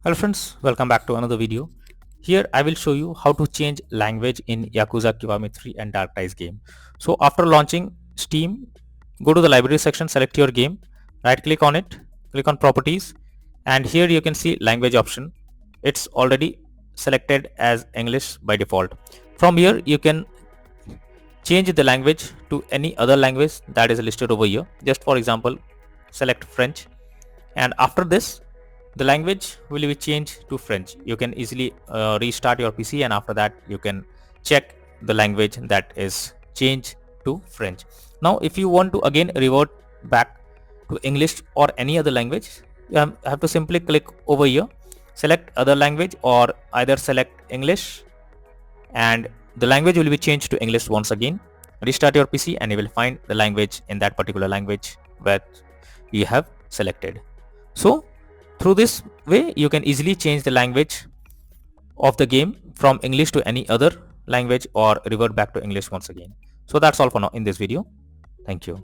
Hello friends, welcome back to another video. Here I will show you how to change language in Yakuza Kiwami 3 and darkties game. So after launching Steam, go to the library section, select your game, right click on it, click on properties, and here you can see language option. It's already selected as English by default. From here you can change the language to any other language that is listed over here. Just for example, select French, and after this the language will be changed to French. You can easily restart your PC, and after that you can check the language that is changed to French. Now if you want to again revert back to English or any other language, you have to simply click over here, select other language, or either select English, and the language will be changed to English once again. Restart your PC and you will find the language in that particular language where you have selected. So through this way you can easily change the language of the game from English to any other language or revert back to English once again. So that's all for now in this video. Thank you.